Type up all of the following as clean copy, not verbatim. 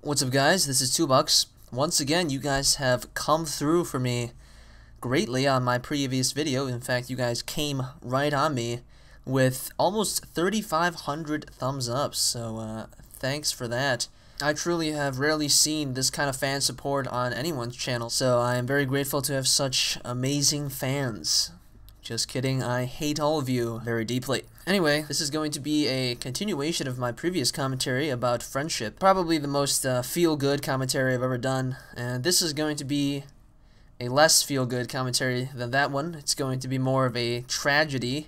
What's up, guys? This is 2Bucks. Once again, you guys have come through for me greatly on my previous video. In fact, you guys came right on me with almost 3,500 thumbs up, so thanks for that. I truly have rarely seen this kind of fan support on anyone's channel, so I am very grateful to have such amazing fans. Just kidding, I hate all of you very deeply. Anyway, this is going to be a continuation of my previous commentary about friendship. Probably the most feel-good commentary I've ever done, and this is going to be a less feel-good commentary than that one. It's going to be more of a tragedy,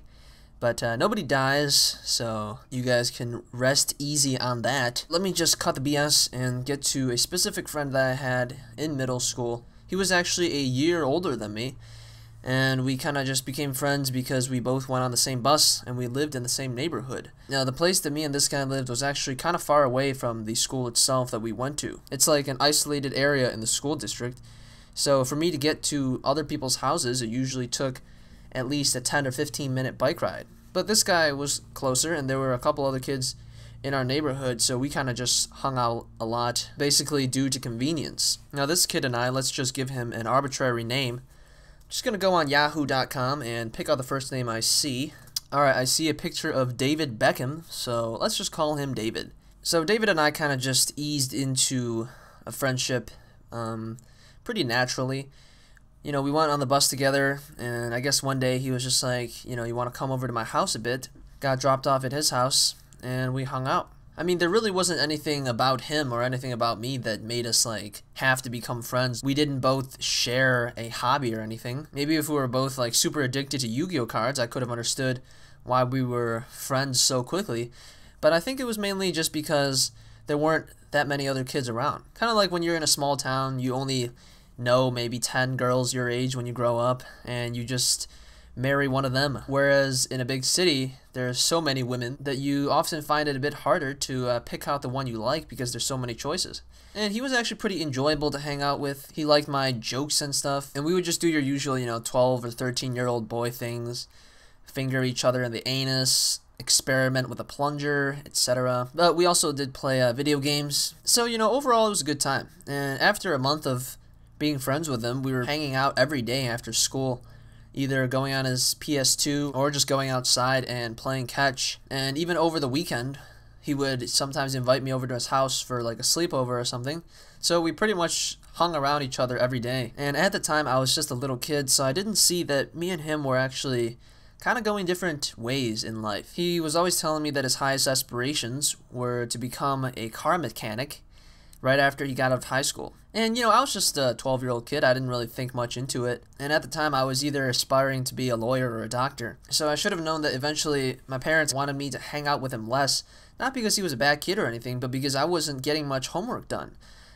but nobody dies, so you guys can rest easy on that. Let me just cut the BS and get to a specific friend that I had in middle school. He was actually a year older than me, and we kind of just became friends because we both went on the same bus and we lived in the same neighborhood. Now, the place that me and this guy lived was actually kind of far away from the school itself that we went to. It's like an isolated area in the school district, so for me to get to other people's houses, it usually took at least a 10 or 15 minute bike ride. But this guy was closer, and there were a couple other kids in our neighborhood, so we kind of just hung out a lot, basically due to convenience. Now, this kid and I, let's just give him an arbitrary name. Just gonna go on yahoo.com and pick out the first name I see. Alright, I see a picture of David Beckham, so let's just call him David. So David and I kind of just eased into a friendship pretty naturally. You know, we went on the bus together, and I guess one day he was just like, you know, you want to come over to my house a bit? Got dropped off at his house, and we hung out. I mean, there really wasn't anything about him or anything about me that made us, like, have to become friends. We didn't both share a hobby or anything. Maybe if we were both, like, super addicted to Yu-Gi-Oh cards, I could have understood why we were friends so quickly. But I think it was mainly just because there weren't that many other kids around. Kind of like when you're in a small town, you only know maybe 10 girls your age when you grow up, and you just marry one of them. Whereas in a big city, there's so many women that you often find it a bit harder to pick out the one you like because there's so many choices. And he was actually pretty enjoyable to hang out with. He liked my jokes and stuff, and we would just do your usual, you know, 12 or 13-year-old boy things, finger each other in the anus, experiment with a plunger, etc. But we also did play video games. So, you know, overall it was a good time. And after a month of being friends with him, we were hanging out every day after school, either going on his PS2 or just going outside and playing catch. And even over the weekend, he would sometimes invite me over to his house for like a sleepover or something. So we pretty much hung around each other every day. And at the time, I was just a little kid, so I didn't see that me and him were actually kind of going different ways in life. He was always telling me that his highest aspirations were to become a car mechanic right after he got out of high school. And, you know, I was just a 12-year-old kid. I didn't really think much into it. And at the time, I was either aspiring to be a lawyer or a doctor. So I should have known that eventually my parents wanted me to hang out with him less, not because he was a bad kid or anything, but because I wasn't getting much homework done.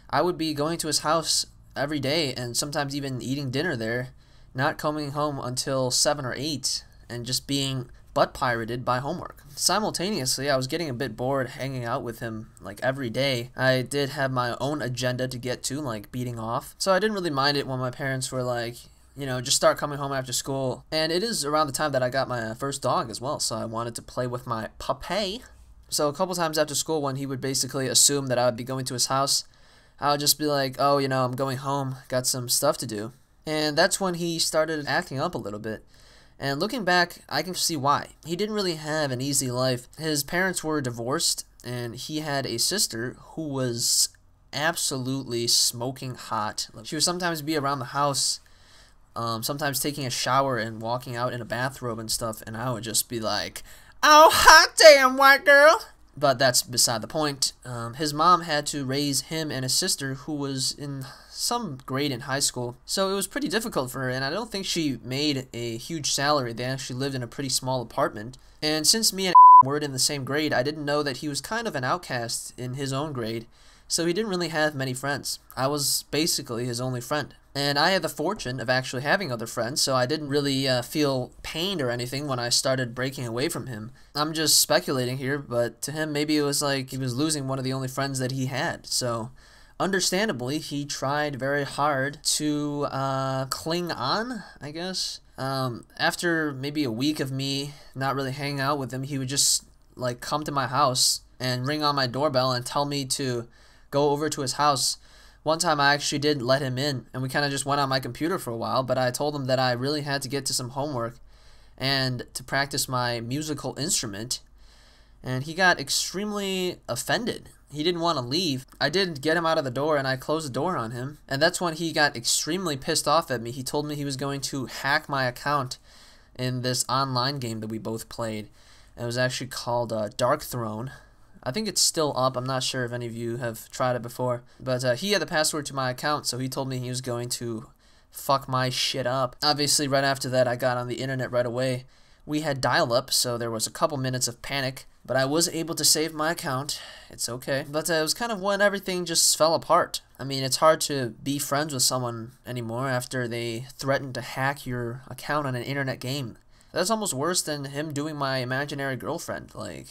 I would be going to his house every day and sometimes even eating dinner there, not coming home until 7 or 8, and just being butt pirated by homework. Simultaneously, I was getting a bit bored hanging out with him like every day. I did have my own agenda to get to, like beating off, so I didn't really mind it when my parents were like, you know, just start coming home after school. And it is around the time that I got my first dog as well, so I wanted to play with my puppy. So a couple times after school, when he would basically assume that I would be going to his house, I would just be like, oh, you know, I'm going home, got some stuff to do. And that's when he started acting up a little bit. And looking back, I can see why. He didn't really have an easy life. His parents were divorced, and he had a sister who was absolutely smoking hot. She would sometimes be around the house, sometimes taking a shower and walking out in a bathrobe and stuff, and I would just be like, oh, hot damn, white girl! But that's beside the point. His mom had to raise him and his sister, who was in some grade in high school, so it was pretty difficult for her, and I don't think she made a huge salary. They actually lived in a pretty small apartment, and since me and were in the same grade, I didn't know that he was kind of an outcast in his own grade, so he didn't really have many friends. I was basically his only friend, and I had the fortune of actually having other friends, so I didn't really feel pained or anything when I started breaking away from him. I'm just speculating here, but to him, maybe it was like he was losing one of the only friends that he had, so understandably, he tried very hard to cling on, I guess. After maybe a week of me not really hanging out with him, he would just like come to my house and ring on my doorbell and tell me to go over to his house. One time I actually did let him in, and we kind of just went on my computer for a while, but I told him that I really had to get to some homework and to practice my musical instrument, and he got extremely offended. He didn't want to leave. I did get him out of the door, and I closed the door on him, and that's when he got extremely pissed off at me. He told me he was going to hack my account in this online game that we both played. It was actually called Dark Throne. I think it's still up. I'm not sure if any of you have tried it before. But he had the password to my account, so he told me he was going to fuck my shit up. Obviously, right after that, I got on the internet right away. We had dial-up, so there was a couple minutes of panic. But I was able to save my account. It's okay. But it was kind of when everything just fell apart. I mean, it's hard to be friends with someone anymore after they threaten to hack your account on an internet game. That's almost worse than him doing my imaginary girlfriend. Like,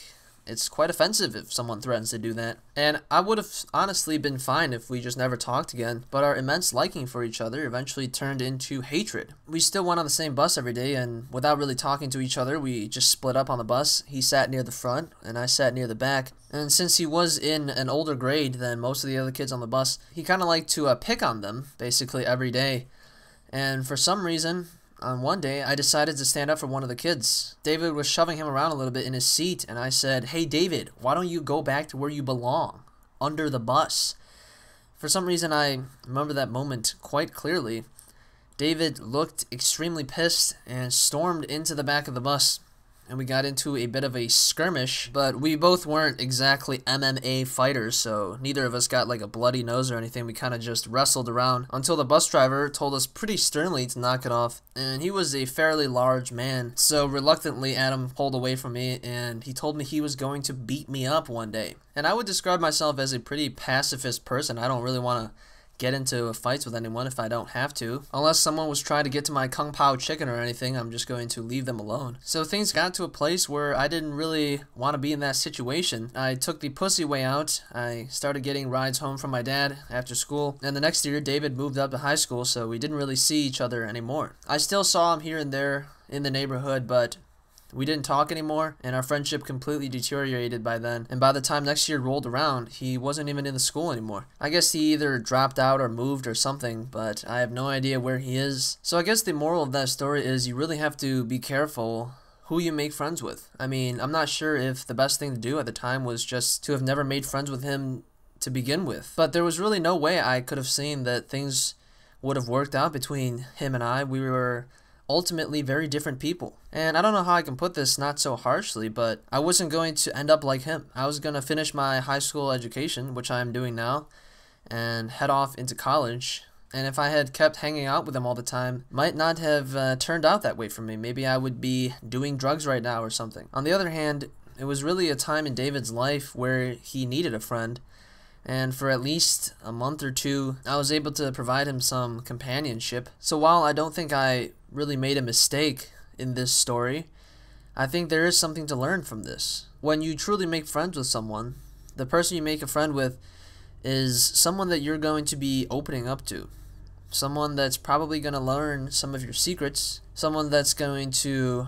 it's quite offensive if someone threatens to do that. And I would have honestly been fine if we just never talked again, but our immense liking for each other eventually turned into hatred. We still went on the same bus every day, and without really talking to each other, we just split up on the bus. He sat near the front, and I sat near the back. And since he was in an older grade than most of the other kids on the bus, he kind of liked to pick on them, basically, every day. And for some reason, on one day, I decided to stand up for one of the kids. David was shoving him around a little bit in his seat, and I said, "Hey, David, why don't you go back to where you belong, under the bus?" For some reason, I remember that moment quite clearly. David looked extremely pissed and stormed into the back of the bus, and we got into a bit of a skirmish, but we both weren't exactly MMA fighters, so neither of us got like a bloody nose or anything. We kind of just wrestled around until the bus driver told us pretty sternly to knock it off, and he was a fairly large man, so reluctantly Adam pulled away from me, and he told me he was going to beat me up one day. And I would describe myself as a pretty pacifist person. I don't really want to get into fights with anyone if I don't have to. Unless someone was trying to get to my Kung Pao chicken or anything, I'm just going to leave them alone. So things got to a place where I didn't really want to be in that situation. I took the pussy way out. I started getting rides home from my dad after school. And the next year, David moved up to high school, so we didn't really see each other anymore. I still saw him here and there in the neighborhood, but we didn't talk anymore, and our friendship completely deteriorated by then. And by the time next year rolled around, he wasn't even in the school anymore. I guess he either dropped out or moved or something, but I have no idea where he is. So I guess the moral of that story is you really have to be careful who you make friends with. I mean, I'm not sure if the best thing to do at the time was just to have never made friends with him to begin with. But there was really no way I could have seen that things would have worked out between him and I. We were ultimately very different people. And I don't know how I can put this not so harshly, but I wasn't going to end up like him. I was going to finish my high school education, which I am doing now, and head off into college. And if I had kept hanging out with him all the time, might not have turned out that way for me. Maybe I would be doing drugs right now or something. On the other hand, it was really a time in David's life where he needed a friend. And for at least a month or two, I was able to provide him some companionship. So while I don't think I really made a mistake in this story, I think there is something to learn from this. When you truly make friends with someone, the person you make a friend with is someone that you're going to be opening up to. Someone that's probably going to learn some of your secrets. Someone that's going to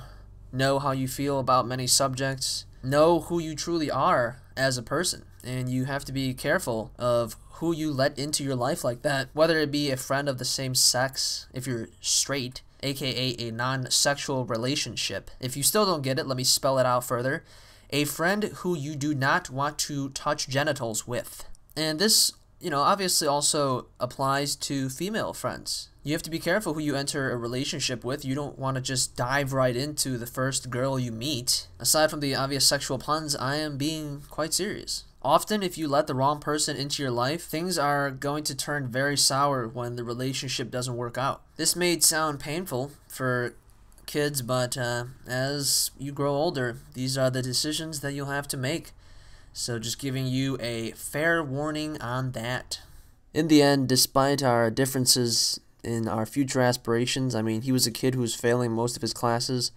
know how you feel about many subjects. Know who you truly are as a person. And you have to be careful of who you let into your life like that. Whether it be a friend of the same sex, if you're straight, aka a non-sexual relationship. If you still don't get it, let me spell it out further. A friend who you do not want to touch genitals with. And this, obviously also applies to female friends. You have to be careful who you enter a relationship with. You don't want to just dive right into the first girl you meet. Aside from the obvious sexual puns, I am being quite serious. Often, if you let the wrong person into your life, things are going to turn very sour when the relationship doesn't work out. This may sound painful for kids, but as you grow older, these are the decisions that you'll have to make. So just giving you a fair warning on that. In the end, despite our differences in our future aspirations, I mean, he was a kid who was failing most of his classes.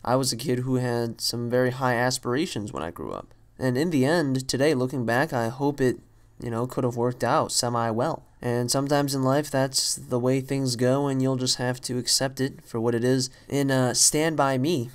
I was a kid who had some very high aspirations when I grew up. And in the end, today, looking back, I hope it, could have worked out semi-well. And sometimes in life, that's the way things go, and you'll just have to accept it for what it is. In Stand By Me,